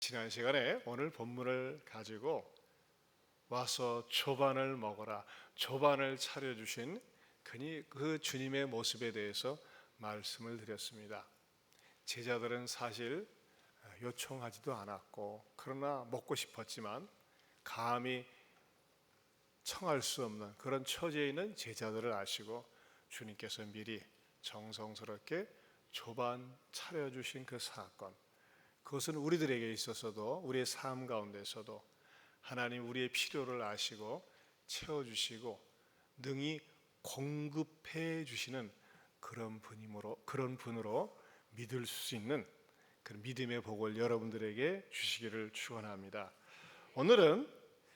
지난 시간에 오늘 본문을 가지고 와서 조반을 먹어라, 조반을 차려주신 그 주님의 모습에 대해서 말씀을 드렸습니다. 제자들은 사실 요청하지도 않았고, 그러나 먹고 싶었지만 감히 청할 수 없는 그런 처지에 있는 제자들을 아시고 주님께서 미리 정성스럽게 조반 차려주신 그 사건, 그것은 우리들에게 있어서도, 우리의 삶 가운데서도 하나님 우리의 필요를 아시고 채워주시고 능히 공급해 주시는 그런 분으로 믿을 수 있는 그런 믿음의 복을 여러분들에게 주시기를 축원합니다. 오늘은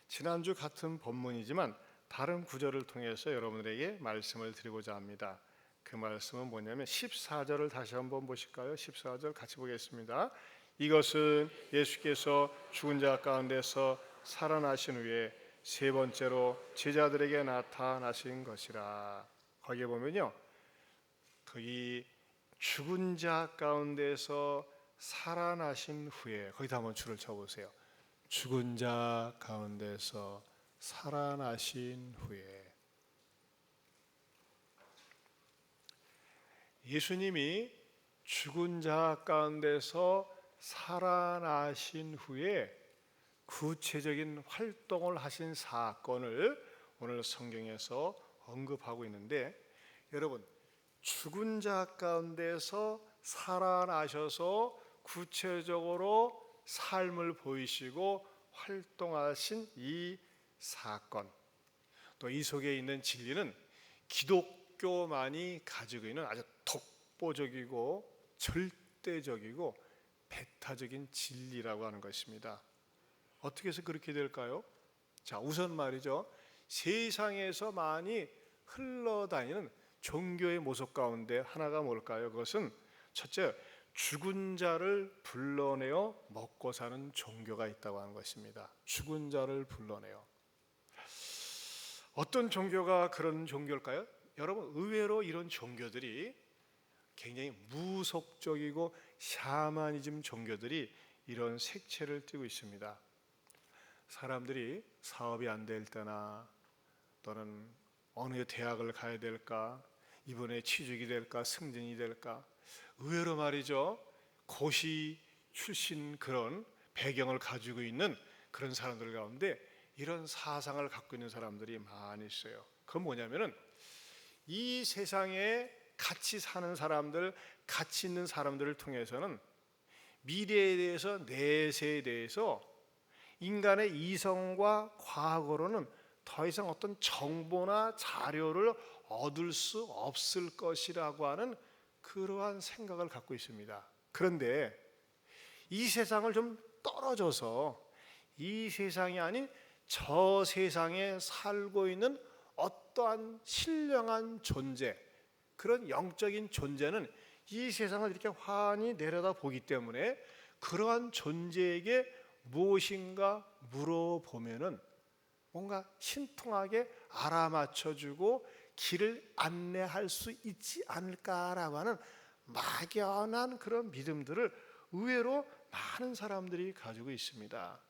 지난주 같은 본문이지만 다른 구절을 통해서 여러분들에게 말씀을 드리고자 합니다. 그 말씀은 뭐냐면 14절을 다시 한번 보실까요? 14절 같이 보겠습니다. 이것은 예수께서 죽은 자 가운데서 살아나신 후에 세 번째로 제자들에게 나타나신 것이라. 거기에 보면요, 거기 죽은 자 가운데서 살아나신 후에, 거기다 한번 줄을 쳐보세요. 죽은 자 가운데서 살아나신 후에. 예수님이 죽은 자 가운데서 살아나신 후에 구체적인 활동을 하신 사건을 오늘 성경에서 언급하고 있는데, 여러분, 죽은 자 가운데서 살아나셔서 구체적으로 삶을 보이시고 활동하신 이 사건, 또 이 속에 있는 진리는 기독교만이 가지고 있는 아주 독보적이고 절대적이고 배타적인 진리라고 하는 것입니다. 어떻게 해서 그렇게 될까요? 자, 우선 말이죠, 세상에서 많이 흘러다니는 종교의 모습 가운데 하나가 뭘까요? 그것은 첫째, 죽은 자를 불러내어 먹고 사는 종교가 있다고 하는 것입니다. 죽은 자를 불러내어. 어떤 종교가 그런 종교일까요? 여러분, 의외로 이런 종교들이 굉장히 무속적이고 샤머니즘 종교들이 이런 색채를 띠고 있습니다. 사람들이 사업이 안 될 때나, 또는 어느 대학을 가야 될까, 이번에 취직이 될까, 승진이 될까, 의외로 말이죠, 고시 출신 그런 배경을 가지고 있는 그런 사람들 가운데 이런 사상을 갖고 있는 사람들이 많이 있어요. 그건 뭐냐면은 이 세상에 같이 사는 사람들, 같이 있는 사람들을 통해서는 미래에 대해서, 내세에 대해서 인간의 이성과 과거로는 더 이상 어떤 정보나 자료를 얻을 수 없을 것이라고 하는 그러한 생각을 갖고 있습니다. 그런데 이 세상을 좀 떨어져서 이 세상이 아닌 저 세상에 살고 있는 어떠한 신령한 존재, 그런 영적인 존재는 이 세상을 이렇게 환히 내려다 보기 때문에 그러한 존재에게 무엇인가 물어보면은 뭔가 신통하게 알아맞혀주고 길을 안내할 수 있지 않을까라고 하는 막연한 그런 믿음들을 의외로 많은 사람들이 가지고 있습니다.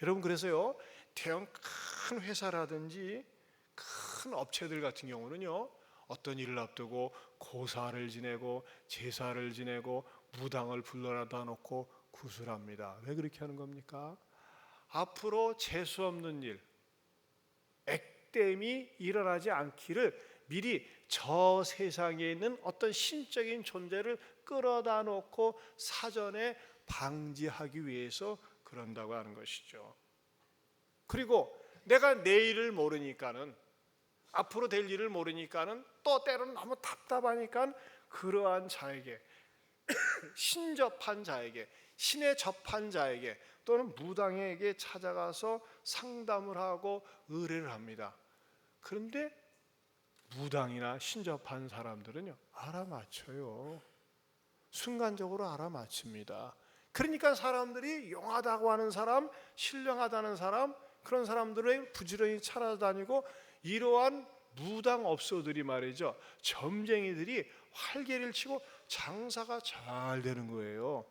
여러분, 그래서요, 대형 큰 회사라든지 큰 업체들 같은 경우는요, 어떤 일을 앞두고 고사를 지내고 제사를 지내고 무당을 불러다 놓고 구술합니다. 왜 그렇게 하는 겁니까? 앞으로 재수 없는 일, 액땜이 일어나지 않기를 미리 저 세상에 있는 어떤 신적인 존재를 끌어다 놓고 사전에 방지하기 위해서 그런다고 하는 것이죠. 그리고 내가 내일을 모르니까는, 앞으로 될 일을 모르니까는, 또 때로는 너무 답답하니까 그러한 자에게, 신접한 자에게, 신에 접한 자에게, 또는 무당에게 찾아가서 상담을 하고 의뢰를 합니다. 그런데 무당이나 신접한 사람들은요, 알아맞혀요. 순간적으로 알아맞힙니다. 그러니까 사람들이 용하다고 하는 사람, 신령하다는 사람, 그런 사람들을 부지런히 찾아다니고, 이러한 무당업소들이 말이죠, 점쟁이들이 활개를 치고 장사가 잘 되는 거예요.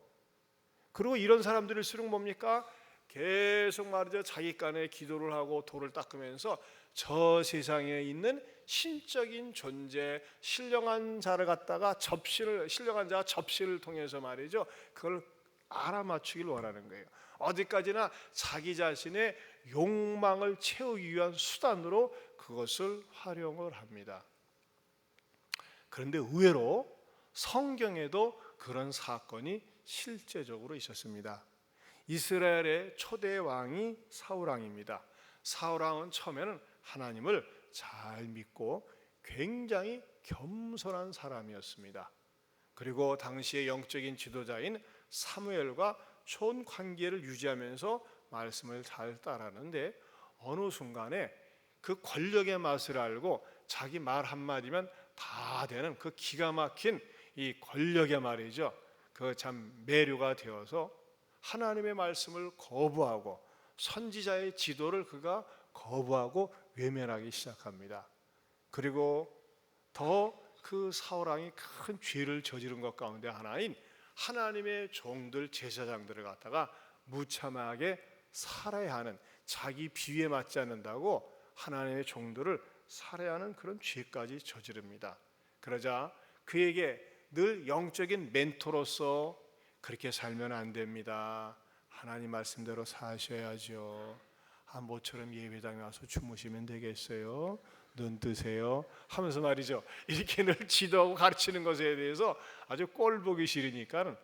그리고 이런 사람들일수록 뭡니까? 계속 말이죠, 자기간에 기도를 하고 돌을 닦으면서 저 세상에 있는 신적인 존재, 신령한 자를 갖다가 신령한 자 접시를 통해서 말이죠, 그걸 알아맞추길 원하는 거예요. 어디까지나 자기 자신의 욕망을 채우기 위한 수단으로 그것을 활용을 합니다. 그런데 의외로 성경에도 그런 사건이 실제적으로 있었습니다. 이스라엘의 초대 왕이 사울 왕입니다. 사울 왕은 처음에는 하나님을 잘 믿고 굉장히 겸손한 사람이었습니다. 그리고 당시의 영적인 지도자인 사무엘과 좋은 관계를 유지하면서 말씀을 잘 따르는데, 어느 순간에 그 권력의 맛을 알고 자기 말 한마디면 다 되는 그 기가 막힌 이 권력의 말이죠, 그 참 매료가 되어서 하나님의 말씀을 거부하고 선지자의 지도를 그가 거부하고 외면하기 시작합니다. 그리고 더 그 사울 왕이 큰 죄를 저지른 것 가운데 하나인 하나님의 종들, 제사장들을 갖다가 무참하게 살해야 하는, 자기 비위에 맞지 않는다고 하나님의 종들을 살해하는 그런 죄까지 저지릅니다. 그러자 그에게 늘 영적인 멘토로서 그렇게 살면 안 됩니다. 하나님 말씀대로 사셔야죠. 모처럼 예배당에 와서 주무시면 되겠어요. 눈 뜨세요 하면서 말이죠, 이렇게 늘 지도하고 가르치는 것에 대해서 아주 꼴보기 싫으니까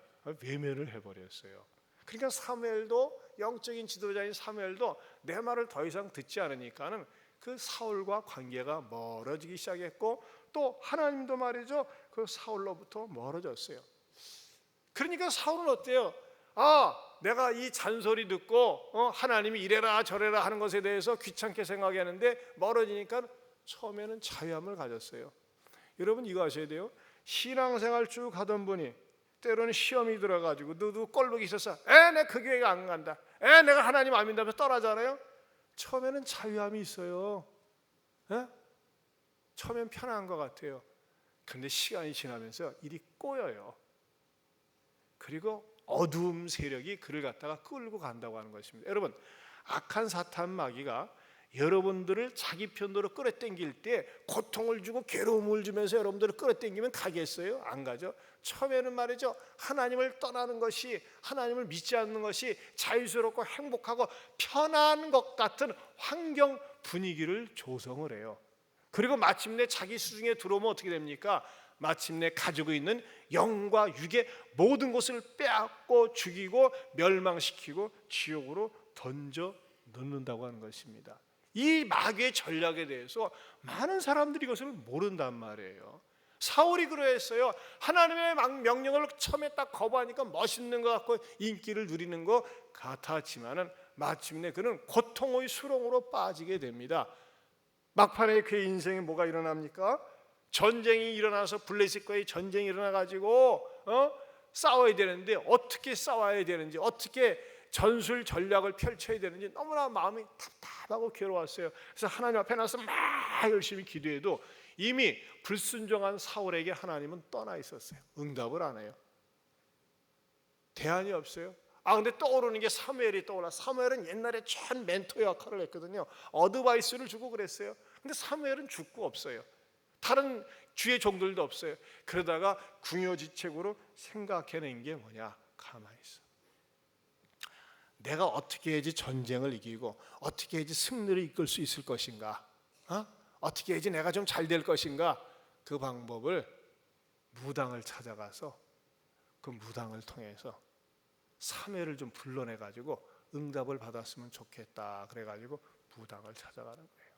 외면을 해버렸어요. 그러니까 사무엘도, 영적인 지도자인 사무엘도 내 말을 더 이상 듣지 않으니까는 그 사울과 관계가 멀어지기 시작했고, 또 하나님도 말이죠, 그 사울로부터 멀어졌어요. 그러니까 사울은 어때요? 내가 이 잔소리 듣고 하나님이 이래라 저래라 하는 것에 대해서 귀찮게 생각하는데 멀어지니까 처음에는 자유함을 가졌어요. 여러분 이거 아셔야 돼요. 신앙생활 쭉 하던 분이 때로는 시험이 들어가지고 너도 꼴보기 있었어. 내가 그 교회가 안 간다. 내가 하나님 안 믿다면서 떠나잖아요. 처음에는 자유함이 있어요. 처음엔 편안한 것 같아요. 그런데 시간이 지나면서 일이 꼬여요. 그리고 어두움 세력이 그를 갖다가 끌고 간다고 하는 것입니다. 여러분, 악한 사탄 마귀가 여러분들을 자기 편으로 끌어당길 때 고통을 주고 괴로움을 주면서 여러분들을 끌어당기면 가겠어요? 안 가죠. 처음에는 말이죠, 하나님을 떠나는 것이, 하나님을 믿지 않는 것이 자유스럽고 행복하고 편한 것 같은 환경 분위기를 조성을 해요. 그리고 마침내 자기 수중에 들어오면 어떻게 됩니까? 마침내 가지고 있는 영과 육의 모든 것을 빼앗고 죽이고 멸망시키고 지옥으로 던져 넣는다고 하는 것입니다. 이 마귀의 전략에 대해서 많은 사람들이 이것을 모른단 말이에요. 사울이 그러했어요. 하나님의 명령을 처음에 딱 거부하니까 멋있는 것 같고 인기를 누리는 것 같았지만은 마침내 그는 고통의 수렁으로 빠지게 됩니다. 막판에 그의 인생에 뭐가 일어납니까? 전쟁이 일어나서 블레셋과의 전쟁이 일어나가지고 싸워야 되는데 어떻게 싸워야 되는지, 어떻게 전술 전략을 펼쳐야 되는지 너무나 마음이 답답하고 괴로웠어요. 그래서 하나님 앞에 나서 막 열심히 기도해도 이미 불순종한 사울에게 하나님은 떠나 있었어요. 응답을 안 해요. 대안이 없어요. 근데 떠오르는 게 사무엘이 떠올라. 사무엘은 옛날에 전 멘토 역할을 했거든요. 어드바이스를 주고 그랬어요. 근데 사무엘은 죽고 없어요. 다른 주의 종들도 없어요. 그러다가 궁여지책으로 생각해낸 게 뭐냐? 가만히 있어. 내가 어떻게 해야지 전쟁을 이기고 어떻게 해야지 승리를 이끌 수 있을 것인가? 어떻게 해야지 내가 좀 잘 될 것인가? 그 방법을 무당을 찾아가서 그 무당을 통해서 사무엘을 좀 불러내가지고 응답을 받았으면 좋겠다. 그래가지고 무당을 찾아가는 거예요.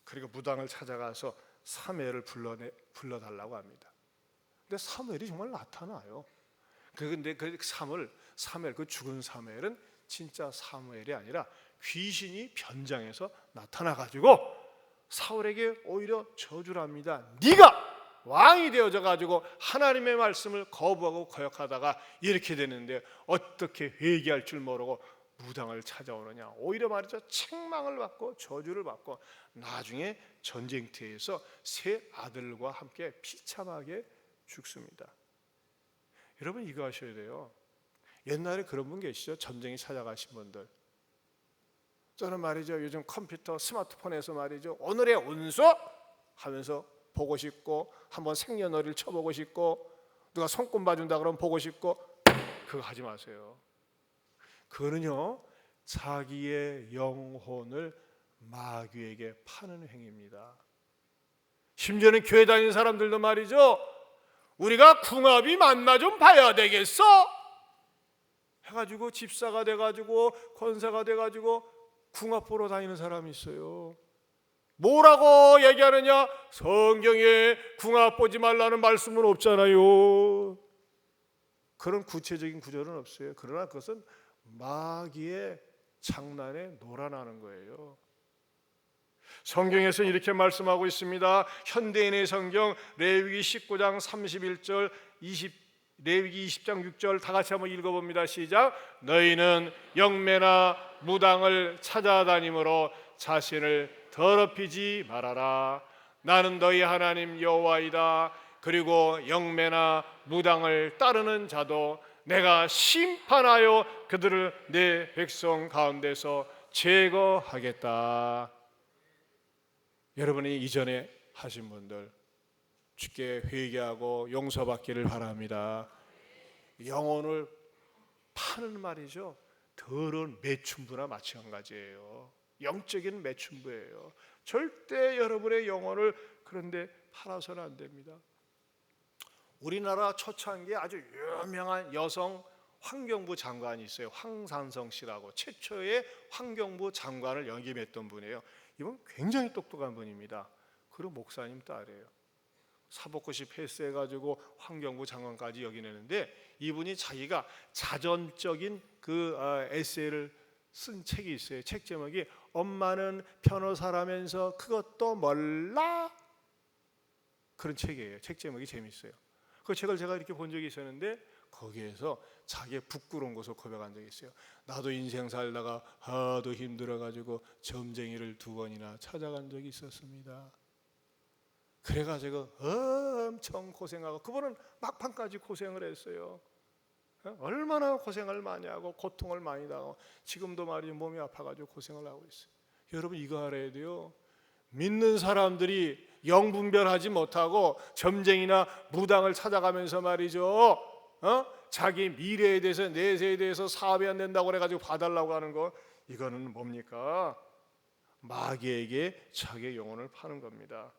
그리고 무당을 찾아가서 사무엘을 불러달라고 합니다. 근데 사무엘이 정말 나타나요. 그런데 그 사무엘, 그 죽은 사무엘은 진짜 사무엘이 아니라 귀신이 변장해서 나타나가지고 사울에게 오히려 저주를 합니다. 네가 왕이 되어져 가지고 하나님의 말씀을 거부하고 거역하다가 이렇게 되는데 어떻게 회개할 줄 모르고 무당을 찾아오느냐. 오히려 말이죠, 책망을 받고 저주를 받고 나중에 전쟁터에서 세 아들과 함께 비참하게 죽습니다. 여러분 이거 아셔야 돼요. 옛날에 그런 분 계시죠? 점쟁이 찾아가신 분들. 저는 말이죠, 요즘 컴퓨터 스마트폰에서 말이죠, 오늘의 운수 하면서 보고 싶고, 한번 생년월일 쳐보고 싶고, 누가 손금 봐준다 그러면 보고 싶고, 그거 하지 마세요. 그거는요, 자기의 영혼을 마귀에게 파는 행위입니다. 심지어는 교회 다니는 사람들도 말이죠, 우리가 궁합이 맞나 좀 봐야 되겠어 해가지고 집사가 돼가지고 권사가 돼가지고 궁합 보러 다니는 사람이 있어요. 뭐라고 얘기하느냐? 성경에 궁합 보지 말라는 말씀은 없잖아요. 그런 구체적인 구절은 없어요. 그러나 그것은 마귀의 장난에 놀아나는 거예요. 성경에서 이렇게 말씀하고 있습니다. 현대인의 성경 레위기 19장 31절 20, 레위기 20장 6절 다 같이 한번 읽어봅니다. 시작. 너희는 영매나 무당을 찾아다니므로 자신을 더럽히지 말아라. 나는 너희 하나님 여호와이다. 그리고 영매나 무당을 따르는 자도 내가 심판하여 그들을 내 백성 가운데서 제거하겠다. 여러분이 이전에 하신 분들 주께 회개하고 용서받기를 바랍니다. 영혼을 파는 말이죠, 더러운 매춘부나 마찬가지예요. 영적인 매춘부예요. 절대 여러분의 영혼을 그런데 팔아서는 안 됩니다. 우리나라 초창기에 아주 유명한 여성 환경부 장관이 있어요. 황산성 씨라고 최초의 환경부 장관을 역임했던 분이에요. 이분 굉장히 똑똑한 분입니다. 그리고 목사님 딸이에요. 사법고시 패스해가지고 환경부 장관까지 역임했는데, 이분이 자기가 자전적인 그 에세이를 쓴 책이 있어요. 책 제목이 엄마는 변호사라면서 그것도 몰라, 그런 책이에요. 책 제목이 재밌어요. 그 책을 제가 이렇게 본 적이 있었는데, 거기에서 자기의 부끄러운 것을 고백한 적이 있어요. 나도 인생 살다가 하도 힘들어가지고 점쟁이를 2번이나 찾아간 적이 있었습니다. 그래가지고 엄청 고생하고, 그분은 막판까지 고생을 했어요. 얼마나 고생을 많이 하고 고통을 많이 당하고 지금도 말이죠, 몸이 아파가지고 고생을 하고 있어요. 여러분 이거 알아야 돼요. 믿는 사람들이 영분별하지 못하고 점쟁이나 무당을 찾아가면서 말이죠, 자기 미래에 대해서, 내세에 대해서 사업이 안 된다고 그래가지고 봐달라고 하는 거, 이거는 뭡니까? 마귀에게 자기의 영혼을 파는 겁니다.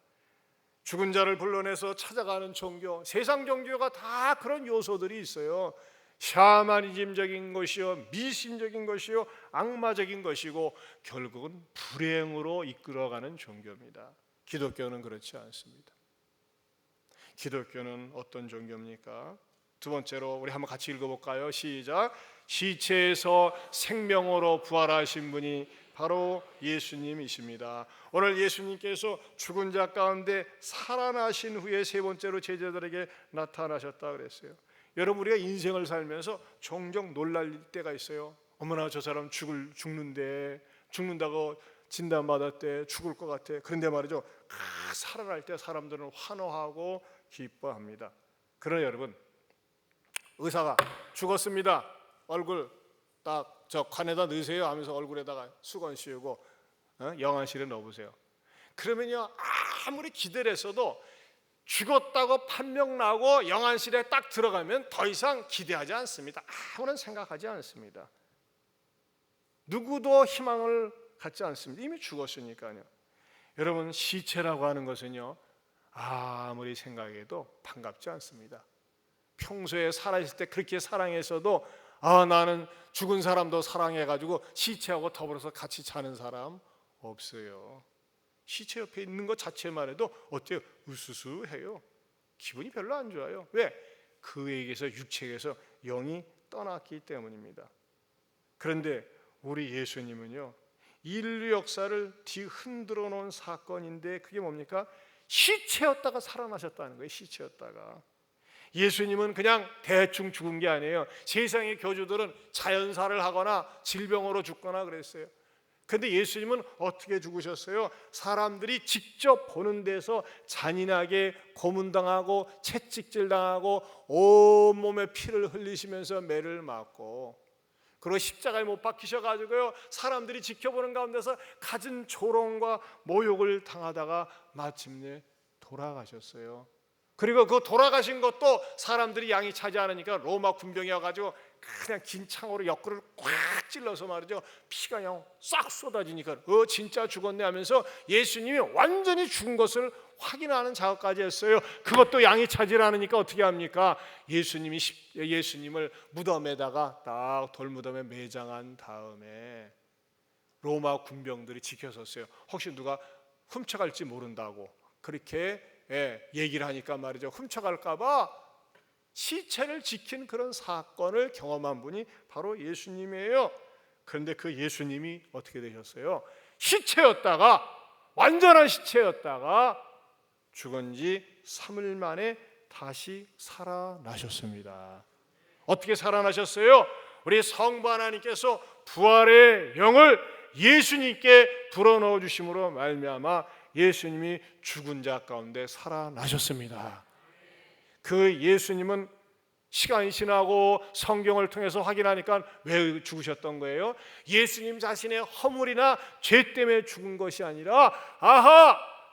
죽은 자를 불러내서 찾아가는 종교, 세상 종교가 다 그런 요소들이 있어요. 샤머니즘적인 것이요, 미신적인 것이요, 악마적인 것이고 결국은 불행으로 이끌어가는 종교입니다. 기독교는 그렇지 않습니다. 기독교는 어떤 종교입니까? 두 번째로 우리 한번 같이 읽어볼까요? 시작. 시체에서 생명으로 부활하신 분이 바로 예수님이십니다. 오늘 예수님께서 죽은 자 가운데 살아나신 후에 세 번째로 제자들에게 나타나셨다 그랬어요. 여러분 우리가 인생을 살면서 종종 놀랄 때가 있어요. 어머나 저 사람 죽는다고 진단받았대, 죽을 것 같아. 그런데 말이죠, 살아날 때 사람들은 환호하고 기뻐합니다. 그러나 여러분, 의사가 죽었습니다, 얼굴 딱 저 칸에다 넣으세요 하면서 얼굴에다가 수건 씌우고 영안실에 넣어보세요. 그러면요, 아무리 기대를 했어도 죽었다고 판명 나고 영안실에 딱 들어가면 더 이상 기대하지 않습니다. 아무런 생각하지 않습니다. 누구도 희망을 갖지 않습니다. 이미 죽었으니까요. 여러분 시체라고 하는 것은요, 아무리 생각해도 반갑지 않습니다. 평소에 살아있을 때 그렇게 사랑했어도 나는 죽은 사람도 사랑해가지고 시체하고 더불어서 같이 자는 사람 없어요. 시체 옆에 있는 것 자체만 해도 어때요? 으스스해요. 기분이 별로 안 좋아요. 왜? 그에게서 육체에서 영이 떠났기 때문입니다. 그런데 우리 예수님은요, 인류 역사를 뒤흔들어 놓은 사건인데 그게 뭡니까? 시체였다가 살아나셨다는 거예요. 시체였다가. 예수님은 그냥 대충 죽은 게 아니에요. 세상의 교주들은 자연사를 하거나 질병으로 죽거나 그랬어요. 근데 예수님은 어떻게 죽으셨어요? 사람들이 직접 보는 데서 잔인하게 고문당하고 채찍질당하고 온몸에 피를 흘리시면서 매를 맞고, 그리고 십자가에 못 박히셔가지고요, 사람들이 지켜보는 가운데서 갖은 조롱과 모욕을 당하다가 마침내 돌아가셨어요. 그리고 그 돌아가신 것도 사람들이 양이 차지 않으니까 로마 군병이 와가지고 그냥 긴 창으로 옆구리를 꽉 찔러서 말이죠, 피가 그냥 싹 쏟아지니까 진짜 죽었네 하면서 예수님이 완전히 죽은 것을 확인하는 작업까지 했어요. 그것도 양이 차지 않으니까 어떻게 합니까? 예수님을 무덤에다가 딱 돌무덤에 매장한 다음에 로마 군병들이 지켜섰어요. 혹시 누가 훔쳐갈지 모른다고 그렇게 얘기를 하니까 말이죠, 훔쳐갈까 봐 시체를 지킨 그런 사건을 경험한 분이 바로 예수님이에요. 그런데 그 예수님이 어떻게 되셨어요? 시체였다가, 완전한 시체였다가 죽은 지 3일 만에 다시 살아나셨습니다. 어떻게 살아나셨어요? 우리 성부 하나님께서 부활의 영을 예수님께 불어넣어 주심으로 말미암아 예수님이 죽은 자 가운데 살아나셨습니다. 그 예수님은 시간이 지나고 성경을 통해서 확인하니까 왜 죽으셨던 거예요? 예수님 자신의 허물이나 죄 때문에 죽은 것이 아니라,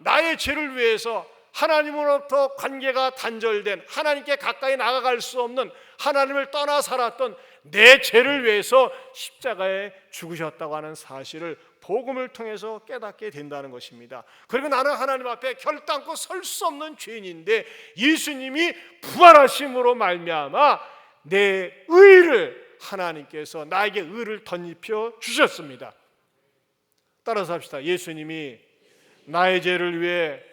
나의 죄를 위해서 하나님으로부터 관계가 단절된, 하나님께 가까이 나아갈 수 없는, 하나님을 떠나 살았던 내 죄를 위해서 십자가에 죽으셨다고 하는 사실을 복음을 통해서 깨닫게 된다는 것입니다. 그리고 나는 하나님 앞에 결단코 설 수 없는 죄인인데 예수님이 부활하심으로 말미암아 내 의를, 하나님께서 나에게 의를 덧입혀 주셨습니다. 따라서 합시다. 예수님이 나의 죄를 위해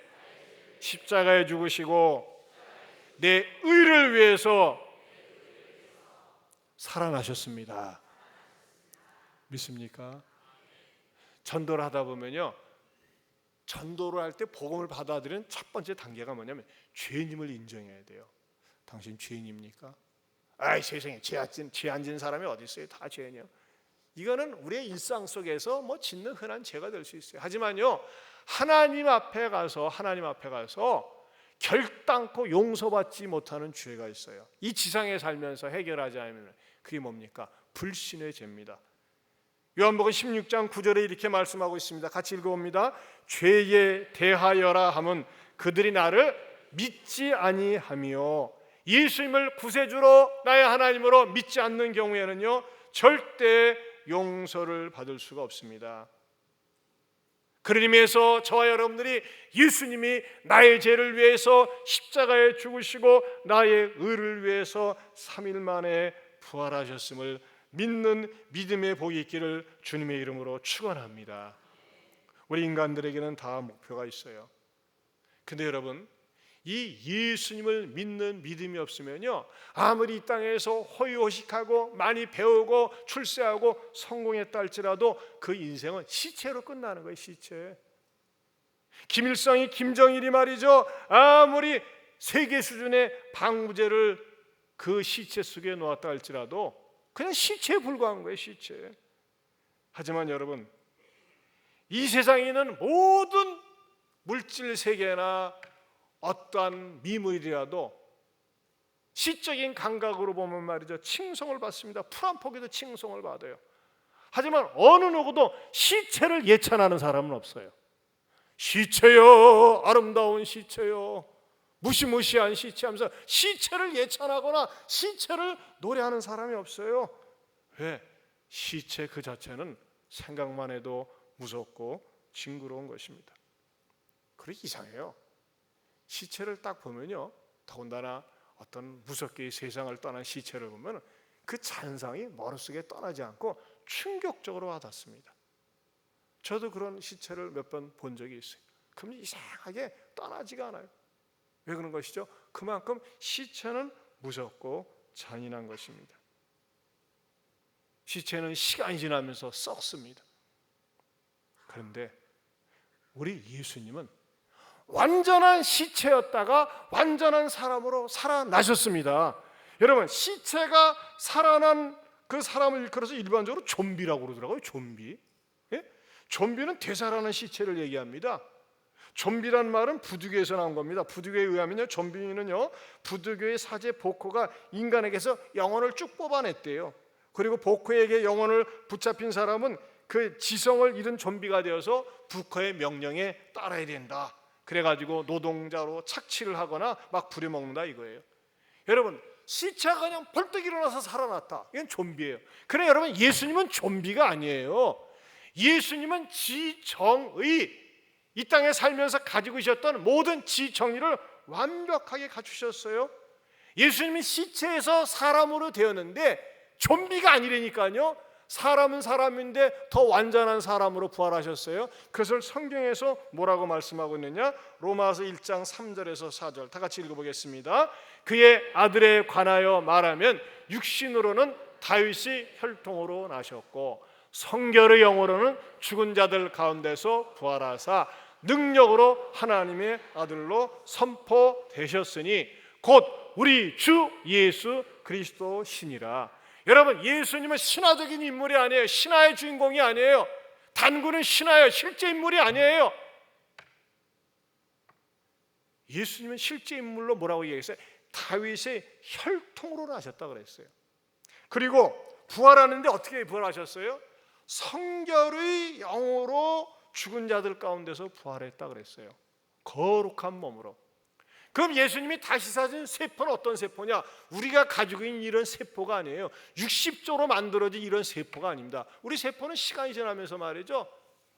십자가에 죽으시고 내 의를 위해서 살아나셨습니다. 믿습니까? 전도를 하다 보면요, 전도를 할 때 복음을 받아들이는 첫 번째 단계가 뭐냐면 죄인임을 인정해야 돼요. 당신 죄인입니까? 아이 세상에 죄 안 진 사람이 어디 있어요? 다 죄인이요. 이거는 우리의 일상 속에서 뭐 짓는 흔한 죄가 될 수 있어요. 하지만요, 하나님 앞에 가서 결단코 용서받지 못하는 죄가 있어요. 이 지상에 살면서 해결하지 않으면 그게 뭡니까? 불신의 죄입니다. 요한복음 16장 9절에 이렇게 말씀하고 있습니다. 같이 읽어봅니다. 죄에 대하여라 함은 그들이 나를 믿지 아니하며, 예수님을 구세주로 나의 하나님으로 믿지 않는 경우에는요, 절대 용서를 받을 수가 없습니다. 그런 의미에서 저와 여러분들이 예수님이 나의 죄를 위해서 십자가에 죽으시고 나의 의를 위해서 3일 만에 부활하셨음을 믿는 믿음의 복이 있기를 주님의 이름으로 축원합니다. 우리 인간들에게는 다 목표가 있어요. 근데 여러분, 이 예수님을 믿는 믿음이 없으면요, 아무리 이 땅에서 호의호식하고 많이 배우고 출세하고 성공했다 할지라도 그 인생은 시체로 끝나는 거예요. 시체. 김일성이, 김정일이 말이죠, 아무리 세계 수준의 방부제를 그 시체 속에 놓았다 할지라도 그냥 시체에 불과한 거예요. 시체. 하지만 여러분, 이 세상에 있는 모든 물질 세계나 어떠한 미물이라도 시적인 감각으로 보면 말이죠, 칭송을 받습니다. 풀 한 포기도 칭송을 받아요. 하지만 어느 누구도 시체를 예찬하는 사람은 없어요. 시체요, 아름다운 시체요, 무시무시한 시체 하면서 시체를 예찬하거나 시체를 노래하는 사람이 없어요. 왜? 시체 그 자체는 생각만 해도 무섭고 징그러운 것입니다. 그래 이상해요. 시체를 딱 보면요, 더군다나 어떤 무섭게 세상을 떠난 시체를 보면 그 잔상이 머릿속에 떠나지 않고 충격적으로 와닿습니다. 저도 그런 시체를 몇 번 본 적이 있어요. 그럼 이상하게 떠나지가 않아요. 왜 그런 것이죠? 그만큼 시체는 무섭고 잔인한 것입니다. 시체는 시간이 지나면서 썩습니다. 그런데 우리 예수님은 완전한 시체였다가 완전한 사람으로 살아나셨습니다. 여러분, 시체가 살아난 그 사람을 일컬어서 일반적으로 좀비라고 그러더라고요. 좀비. 예? 좀비는 되살아난 시체를 얘기합니다. 좀비란 말은 부두교에서 나온 겁니다. 부두교에 의하면요, 좀비는요, 부두교의 사제 보코가 인간에게서 영혼을 쭉 뽑아냈대요. 그리고 보코에게 영혼을 붙잡힌 사람은 그 지성을 잃은 좀비가 되어서 부커의 명령에 따라야 된다. 그래가지고 노동자로 착취를 하거나 막 부려먹는다 이거예요. 여러분, 시체가 그냥 벌떡 일어나서 살아났다, 이건 좀비예요. 그래 여러분, 예수님은 좀비가 아니에요. 예수님은 지정의, 이 땅에 살면서 가지고 계셨던 모든 지정의를 완벽하게 갖추셨어요. 예수님은 시체에서 사람으로 되었는데 좀비가 아니라니까요. 사람은 사람인데 더 완전한 사람으로 부활하셨어요. 그것을 성경에서 뭐라고 말씀하고 있느냐? 로마서 1장 3절에서 4절 다 같이 읽어보겠습니다. 그의 아들에 관하여 말하면 육신으로는 다윗이 혈통으로 나셨고 성결의 영으로는 죽은 자들 가운데서 부활하사 능력으로 하나님의 아들로 선포되셨으니 곧 우리 주 예수 그리스도 신이라. 여러분, 예수님은 신화적인 인물이 아니에요. 신화의 주인공이 아니에요. 단군은 신화예요. 실제 인물이 아니에요. 예수님은 실제 인물로 뭐라고 얘기했어요? 다윗의 혈통으로 나셨다 그랬어요. 그리고 부활하는데 어떻게 부활하셨어요? 성결의 영으로 죽은 자들 가운데서 부활했다 그랬어요. 거룩한 몸으로. 그럼 예수님이 다시 사신 세포는 어떤 세포냐? 우리가 가지고 있는 이런 세포가 아니에요. 60조로 만들어진 이런 세포가 아닙니다. 우리 세포는 시간이 지나면서 말이죠,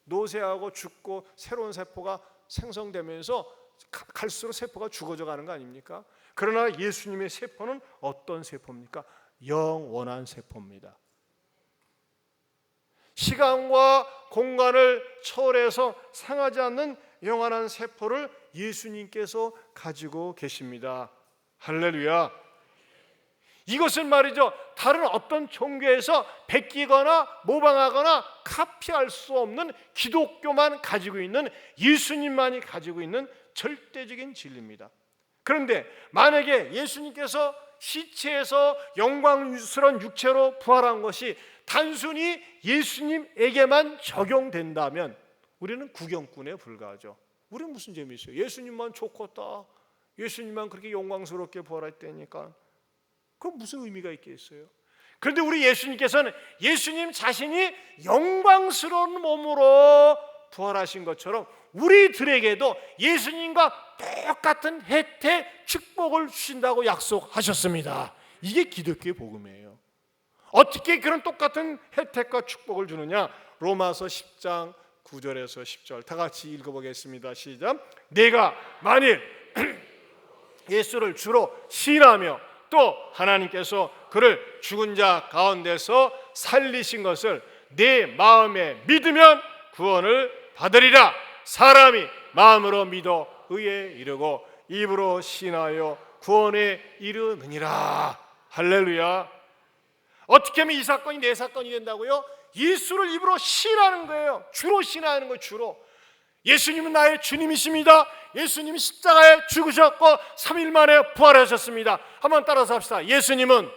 노쇠하고 죽고 새로운 세포가 생성되면서 갈수록 세포가 죽어져 가는 거 아닙니까? 그러나 예수님의 세포는 어떤 세포입니까? 영원한 세포입니다. 시간과 공간을 초월해서 상하지 않는 영원한 세포를 예수님께서 가지고 계십니다. 할렐루야. 이것은 말이죠, 다른 어떤 종교에서 베끼거나 모방하거나 카피할 수 없는 기독교만 가지고 있는, 예수님만이 가지고 있는 절대적인 진리입니다. 그런데 만약에 예수님께서 시체에서 영광스러운 육체로 부활한 것이 단순히 예수님에게만 적용된다면 우리는 구경꾼에 불과하죠. 우리는 무슨 재미 있어요? 예수님만 좋겠다, 예수님만 그렇게 영광스럽게 부활했다니까 그건 무슨 의미가 있겠어요? 그런데 우리 예수님께서는 예수님 자신이 영광스러운 몸으로 부활하신 것처럼 우리들에게도 예수님과 똑같은 혜택, 축복을 주신다고 약속하셨습니다. 이게 기독교의 복음이에요. 어떻게 그런 똑같은 혜택과 축복을 주느냐? 로마서 10장 9절에서 10절 다 같이 읽어보겠습니다. 시작. 내가 만일 예수를 주로 신하며 또 하나님께서 그를 죽은 자 가운데서 살리신 것을 내 마음에 믿으면 구원을 받으리라. 사람이 마음으로 믿어 의에 이르고 입으로 신하여 구원에 이르느니라. 할렐루야. 어떻게 하면 이 사건이 내 사건이 된다고요? 예수를 입으로 신하는 거예요. 주로 신하는 거예요. 주로. 예수님은 나의 주님이십니다. 예수님이 십자가에 죽으셨고 3일 만에 부활하셨습니다. 한번 따라서 합시다. 예수님은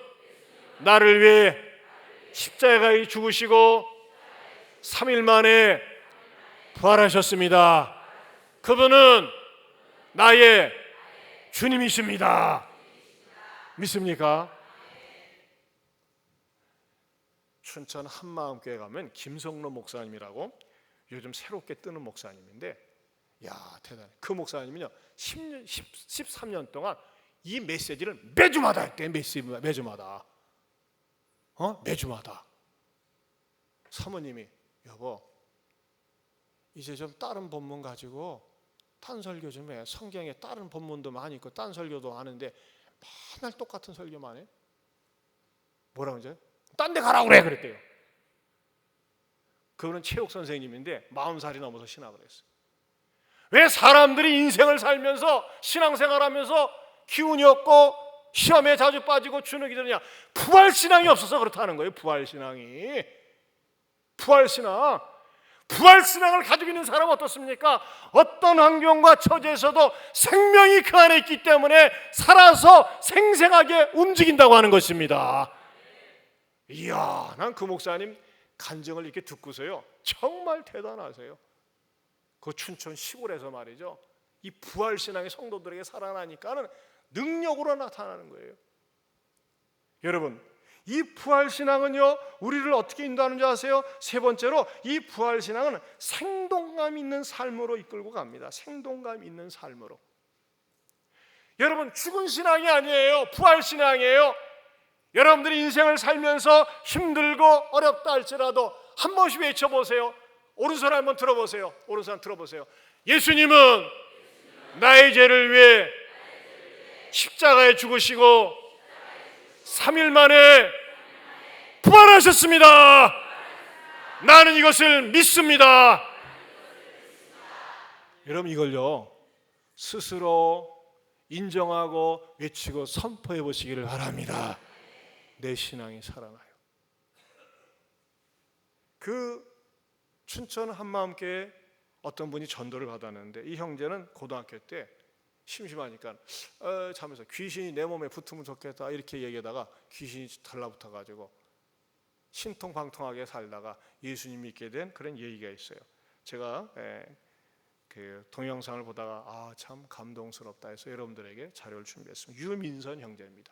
나를 위해 십자가에 죽으시고 3일 만에 부활하셨습니다. 그분은 나의 주님이십니다. 믿습니까? 춘천 한마음교회 가면 김성로 목사님이라고 요즘 새롭게 뜨는 목사님인데, 야 대단해. 그 목사님은요 13년 동안 이 메시지를 매주마다 했대. 매주마다 매주마다. 사모님이 여보 이제 좀 다른 본문 가지고 딴 설교 좀 해. 성경에 다른 본문도 많이 있고 딴 설교도 하는데 맨날 똑같은 설교만 해. 뭐라고 하죠? 딴 데 가라고 그래 그랬대요. 그분은 체육 선생님인데 40살이 넘어서 신학을 했어요. 왜 사람들이 인생을 살면서 신앙생활하면서 기운이 없고 시험에 자주 빠지고 주눅이 드느냐? 부활신앙이 없어서 그렇다는 거예요. 부활신앙이. 부활신앙을 가지고 있는 사람은 어떻습니까? 어떤 환경과 처지에서도 생명이 그 안에 있기 때문에 살아서 생생하게 움직인다고 하는 것입니다. 이야, 난 그 목사님 간증을 이렇게 듣고서요, 정말 대단하세요. 그 춘천 시골에서 말이죠, 이 부활신앙의 성도들에게 살아나니까는 능력으로 나타나는 거예요. 여러분, 이 부활신앙은요, 우리를 어떻게 인도하는 줄 아세요? 세 번째로, 이 부활신앙은 생동감 있는 삶으로 이끌고 갑니다. 생동감 있는 삶으로. 여러분, 죽은 신앙이 아니에요. 부활신앙이에요. 여러분들이 인생을 살면서 힘들고 어렵다 할지라도 한 번씩 외쳐보세요. 오른손 한번 들어보세요. 오른손 들어보세요. 예수님은 나의 죄를 위해 십자가에 죽으시고 3일 만에 부활하셨습니다. 나는 이것을 믿습니다. 여러분, 이걸요 스스로 인정하고 외치고 선포해 보시기를 바랍니다. 내 신앙이 살아나요. 그 춘천 한마음교회 어떤 분이 전도를 받았는데, 이 형제는 고등학교 때 심심하니까 자면서 귀신이 내 몸에 붙으면 좋겠다 이렇게 얘기하다가 귀신이 달라붙어가지고 신통방통하게 살다가 예수님 믿게 된 그런 얘기가 있어요. 제가 그 동영상을 보다가 참 감동스럽다 해서 여러분들에게 자료를 준비했습니다. 유민선 형제입니다.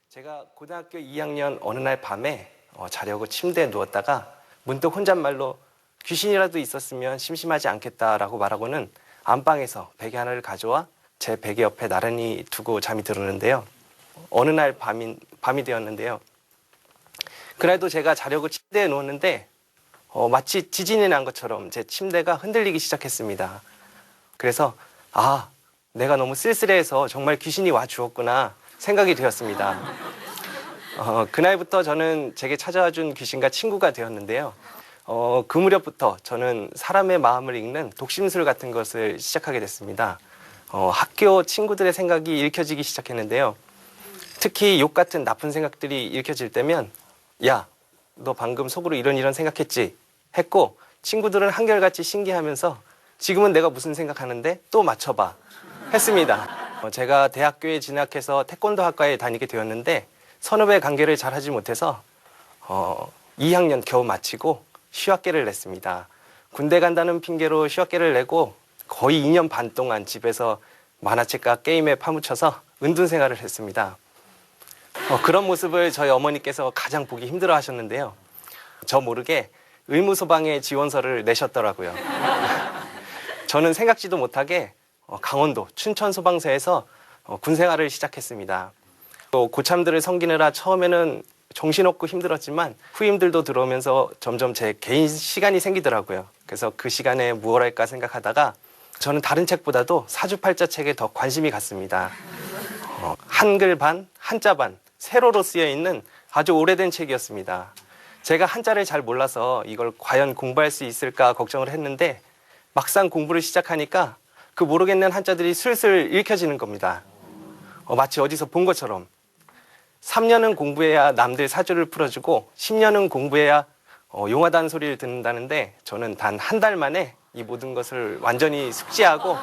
제가 고등학교 2학년 어느 날 밤에 자려고 침대에 누웠다가 문득 혼잣말로 귀신이라도 있었으면 심심하지 않겠다라고 말하고는 안방에서 베개 하나를 가져와 제 베개 옆에 나란히 두고 잠이 들었는데요. 어느 날 밤이 되었는데요. 그날도 제가 자려고 침대에 누웠는데 마치 지진이 난 것처럼 제 침대가 흔들리기 시작했습니다. 그래서 내가 너무 쓸쓸해서 정말 귀신이 와 주었구나 생각이 되었습니다. 그날부터 저는 제게 찾아와 준 귀신과 친구가 되었는데요. 그 무렵부터 저는 사람의 마음을 읽는 독심술 같은 것을 시작하게 됐습니다. 학교 친구들의 생각이 읽혀지기 시작했는데요. 특히 욕 같은 나쁜 생각들이 읽혀질 때면 야, 너 방금 속으로 이런 생각했지? 했고 친구들은 한결같이 신기하면서 지금은 내가 무슨 생각하는데 또 맞춰봐 했습니다. 제가 대학교에 진학해서 태권도 학과에 다니게 되었는데 선후배 관계를 잘 하지 못해서 2학년 겨우 마치고 휴학계를 냈습니다. 군대 간다는 핑계로 휴학계를 내고 거의 2년 반 동안 집에서 만화책과 게임에 파묻혀서 은둔 생활을 했습니다. 그런 모습을 저희 어머니께서 가장 보기 힘들어 하셨는데요. 저 모르게 의무소방에 지원서를 내셨더라고요. 저는 생각지도 못하게 강원도 춘천소방서에서 군생활을 시작했습니다. 또 고참들을 섬기느라 처음에는 정신없고 힘들었지만 후임들도 들어오면서 점점 제 개인 시간이 생기더라고요. 그래서 그 시간에 무엇 할까 생각하다가 저는 다른 책보다도 사주팔자 책에 더 관심이 갔습니다. 한글 반, 한자 반, 세로로 쓰여 있는 아주 오래된 책이었습니다. 제가 한자를 잘 몰라서 이걸 과연 공부할 수 있을까 걱정을 했는데 막상 공부를 시작하니까 그 모르겠는 한자들이 슬슬 읽혀지는 겁니다. 마치 어디서 본 것처럼 3년은 공부해야 남들 사주를 풀어주고 10년은 공부해야 용하다는 소리를 듣는다는데 저는 단 한 달 만에 이 모든 것을 완전히 숙지하고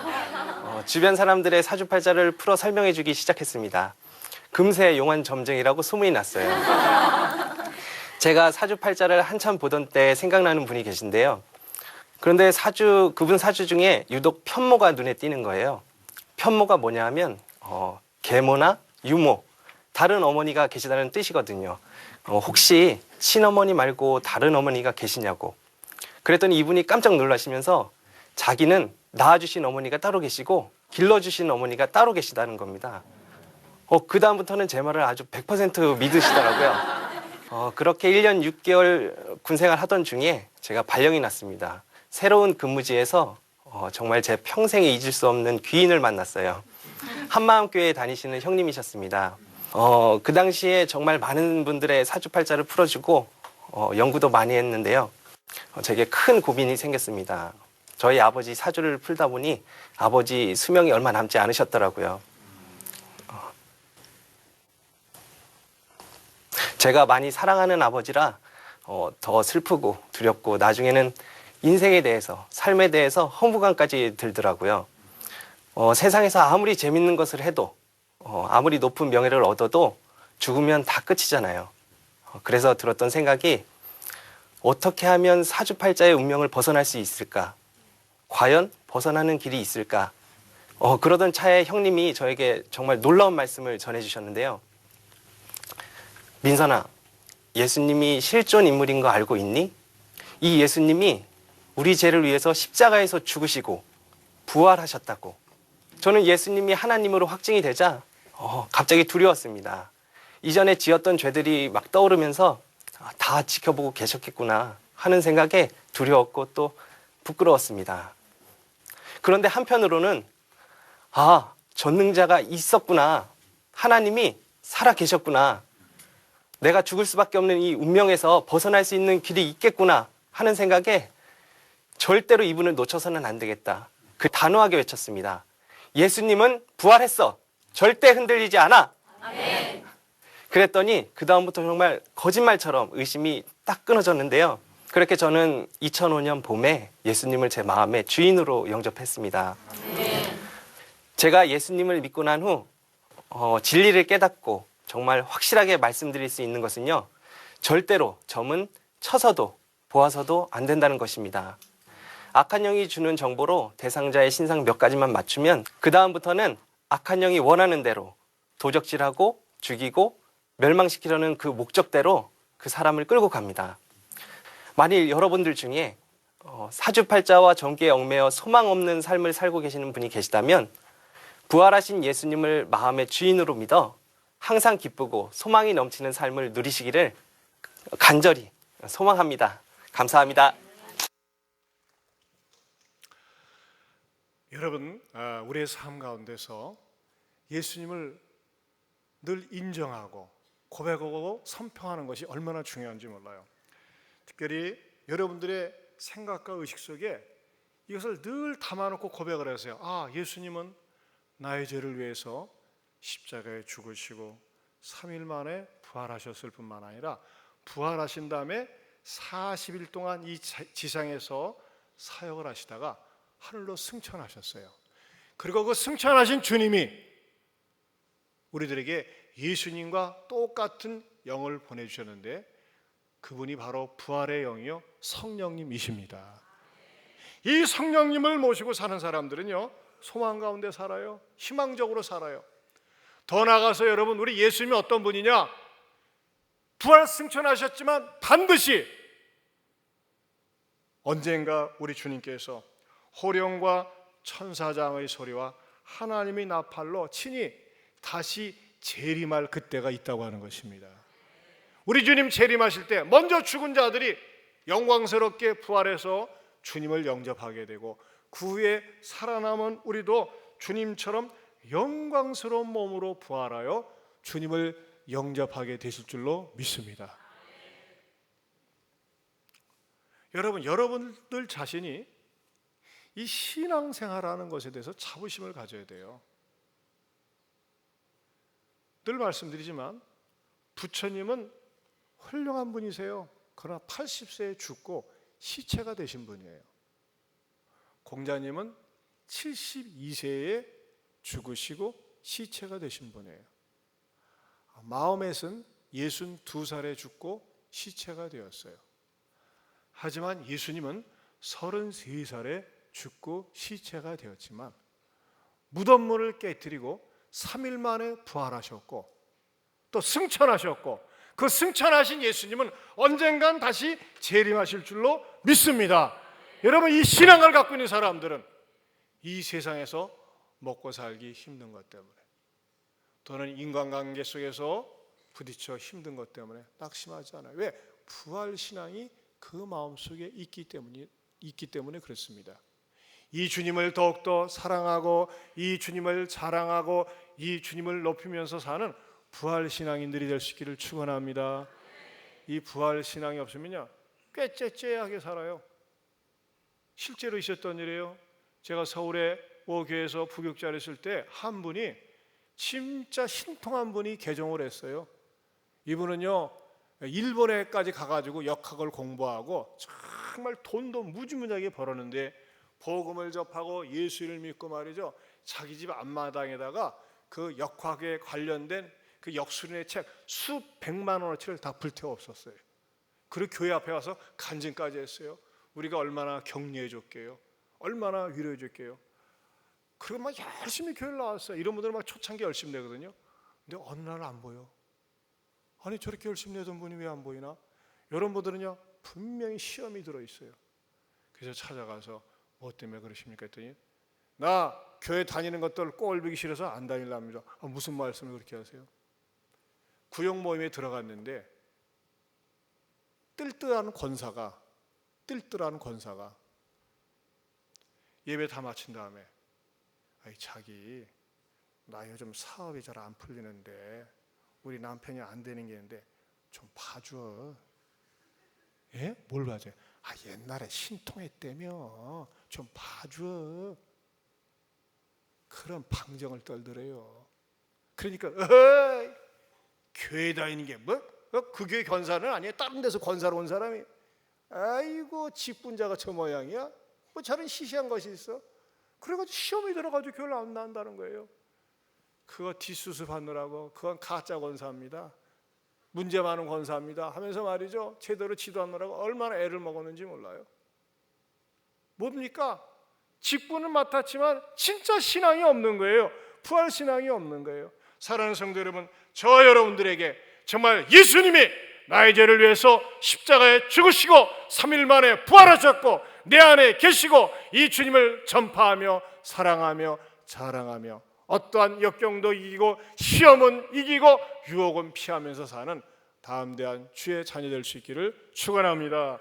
주변 사람들의 사주팔자를 풀어 설명해주기 시작했습니다. 금세 용한 점쟁이라고 소문이 났어요. 제가 사주팔자를 한참 보던 때 생각나는 분이 계신데요. 그런데 그분 사주 중에 유독 편모가 눈에 띄는 거예요. 편모가 뭐냐 하면 계모나 유모, 다른 어머니가 계시다는 뜻이거든요. 혹시 친어머니 말고 다른 어머니가 계시냐고. 그랬더니 이분이 깜짝 놀라시면서 자기는 낳아주신 어머니가 따로 계시고 길러주신 어머니가 따로 계시다는 겁니다. 그 다음부터는 제 말을 아주 100% 믿으시더라고요. 그렇게 1년 6개월 군생활 하던 중에 제가 발령이 났습니다. 새로운 근무지에서 정말 제 평생에 잊을 수 없는 귀인을 만났어요. 한마음교회에 다니시는 형님이셨습니다. 그 당시에 정말 많은 분들의 사주팔자를 풀어주고 연구도 많이 했는데요. 제게 큰 고민이 생겼습니다. 저희 아버지 사주를 풀다 보니 아버지 수명이 얼마 남지 않으셨더라고요. 제가 많이 사랑하는 아버지라 더 슬프고 두렵고 나중에는 인생에 대해서, 삶에 대해서 허무감까지 들더라고요. 세상에서 아무리 재밌는 것을 해도 아무리 높은 명예를 얻어도 죽으면 다 끝이잖아요. 그래서 들었던 생각이 어떻게 하면 사주팔자의 운명을 벗어날 수 있을까? 과연 벗어나는 길이 있을까? 그러던 차에 형님이 저에게 정말 놀라운 말씀을 전해주셨는데요. 민선아, 예수님이 실존 인물인 거 알고 있니? 이 예수님이 우리 죄를 위해서 십자가에서 죽으시고 부활하셨다고. 저는 예수님이 하나님으로 확증이 되자 갑자기 두려웠습니다. 이전에 지었던 죄들이 막 떠오르면서 다 지켜보고 계셨겠구나 하는 생각에 두려웠고 또 부끄러웠습니다. 그런데 한편으로는 전능자가 있었구나. 하나님이 살아 계셨구나. 내가 죽을 수밖에 없는 이 운명에서 벗어날 수 있는 길이 있겠구나 하는 생각에 절대로 이분을 놓쳐서는 안 되겠다. 그 단호하게 외쳤습니다. 예수님은 부활했어. 절대 흔들리지 않아. 아멘. 그랬더니 그 다음부터 정말 거짓말처럼 의심이 딱 끊어졌는데요. 그렇게 저는 2005년 봄에 예수님을 제 마음의 주인으로 영접했습니다. 아멘. 제가 예수님을 믿고 난 후 진리를 깨닫고 정말 확실하게 말씀드릴 수 있는 것은요. 절대로 점은 쳐서도 보아서도 안 된다는 것입니다. 악한 영이 주는 정보로 대상자의 신상 몇 가지만 맞추면 그 다음부터는 악한 영이 원하는 대로 도적질하고 죽이고 멸망시키려는 그 목적대로 그 사람을 끌고 갑니다. 만일 여러분들 중에 사주팔자와 점괘에 얽매여 소망 없는 삶을 살고 계시는 분이 계시다면 부활하신 예수님을 마음의 주인으로 믿어 항상 기쁘고 소망이 넘치는 삶을 누리시기를 간절히 소망합니다. 감사합니다. 여러분, 우리의 삶 가운데서 예수님을 늘 인정하고 고백하고 선평하는 것이 얼마나 중요한지 몰라요. 특별히 여러분들의 생각과 의식 속에 이것을 늘 담아놓고 고백을 하세요. 예수님은 나의 죄를 위해서 십자가에 죽으시고 3일 만에 부활하셨을 뿐만 아니라 부활하신 다음에 40일 동안 이 지상에서 사역을 하시다가 하늘로 승천하셨어요. 그리고 그 승천하신 주님이 우리들에게 예수님과 똑같은 영을 보내주셨는데 그분이 바로 부활의 영이요 성령님이십니다. 이 성령님을 모시고 사는 사람들은요 소망 가운데 살아요. 희망적으로 살아요. 더 나아가서 여러분, 우리 예수님이 어떤 분이냐? 부활 승천하셨지만 반드시 언젠가 우리 주님께서 호령과 천사장의 소리와 하나님의 나팔로 친히 다시 재림할 그때가 있다고 하는 것입니다. 우리 주님 재림하실 때 먼저 죽은 자들이 영광스럽게 부활해서 주님을 영접하게 되고 그 후에 살아남은 우리도 주님처럼 영광스러운 몸으로 부활하여 주님을 영접하게 되실 줄로 믿습니다. 여러분들 자신이 이 신앙생활하는 것에 대해서 자부심을 가져야 돼요. 늘 말씀드리지만 부처님은 훌륭한 분이세요. 그러나 80세에 죽고 시체가 되신 분이에요. 공자님은 72세에 죽으시고 시체가 되신 분이에요. 마호멧은 62살에 죽고 시체가 되었어요. 하지만 예수님은 33살에 죽고 시체가 되었지만 무덤문을 깨뜨리고 3일 만에 부활하셨고 또 승천하셨고 그 승천하신 예수님은 언젠간 다시 재림하실 줄로 믿습니다. 여러분, 이 신앙을 갖고 있는 사람들은 이 세상에서 먹고 살기 힘든 것 때문에 또는 인간관계 속에서 부딪혀 힘든 것 때문에 낙심하지 않아요. 왜? 부활신앙이 그 마음속에 있기 때문에 그렇습니다. 이 주님을 더욱더 사랑하고 이 주님을 자랑하고 이 주님을 높이면서 사는 부활신앙인들이 될 수 있기를 축원합니다. 이 부활신앙이 없으면요 꽤 째째하게 살아요. 실제로 있었던 일이에요. 제가 서울의 모 교회에서 부교육자를 했을 때 한 분이 진짜 신통한 분이 개종을 했어요. 이분은요 일본에까지 가가지고 역학을 공부하고 정말 돈도 무지무지하게 벌었는데 복음을 접하고 예수를 믿고 말이죠 자기 집 앞마당에다가 그 역학에 관련된 그 역술인의 책 수백만 원어치를 다 불태워 없었어요. 그리고 교회 앞에 와서 간증까지 했어요. 우리가 얼마나 격려해 줬게요, 얼마나 위로해 줬게요. 그리고 막 열심히 교회를 나왔어요. 이런 분들은 막 초창기 열심히 내거든요. 근데 어느 날 안 보여. 아니 저렇게 열심히 내던 분이 왜 안 보이나? 이런 분들은요 분명히 시험이 들어있어요. 그래서 찾아가서 뭐 때문에 그러십니까 했더니 나 교회 다니는 것들 꼴보기 싫어서 안 다닐랍니다. 무슨 말씀을 그렇게 하세요? 구역 모임에 들어갔는데 뜰뜰한 권사가 예배 다 마친 다음에 아이 자기 나 요즘 사업이 잘 안 풀리는데 우리 남편이 안 되는 게 있는데 좀 봐줘. 예? 뭘 봐줘요? 옛날에 신통했다며 좀 봐줘. 그런 방정을 떨더래요. 그러니까 교회 다니는 게 뭐? 그 교회 권사는 아니에요. 다른 데서 권사로 온 사람이. 아이고 직분자가 저 모양이야? 뭐 저런 시시한 것이 있어? 그래가지고 시험이 들어가지고 교회를 안 나온다는 거예요. 그거 뒷수습 하느라고 그건 가짜 권사입니다. 문제 많은 권사입니다 하면서 말이죠, 제대로 지도하느라고 얼마나 애를 먹었는지 몰라요. 뭡니까? 직분은 맡았지만 진짜 신앙이 없는 거예요. 부활 신앙이 없는 거예요. 사랑하는 성도 여러분, 저 여러분들에게 정말 예수님이 나의 죄를 위해서 십자가에 죽으시고 3일 만에 부활하셨고 내 안에 계시고 이 주님을 전파하며 사랑하며 자랑하며 어떠한 역경도 이기고 시험은 이기고 유혹은 피하면서 사는 담대한 주의 자녀 될 수 있기를 축원합니다.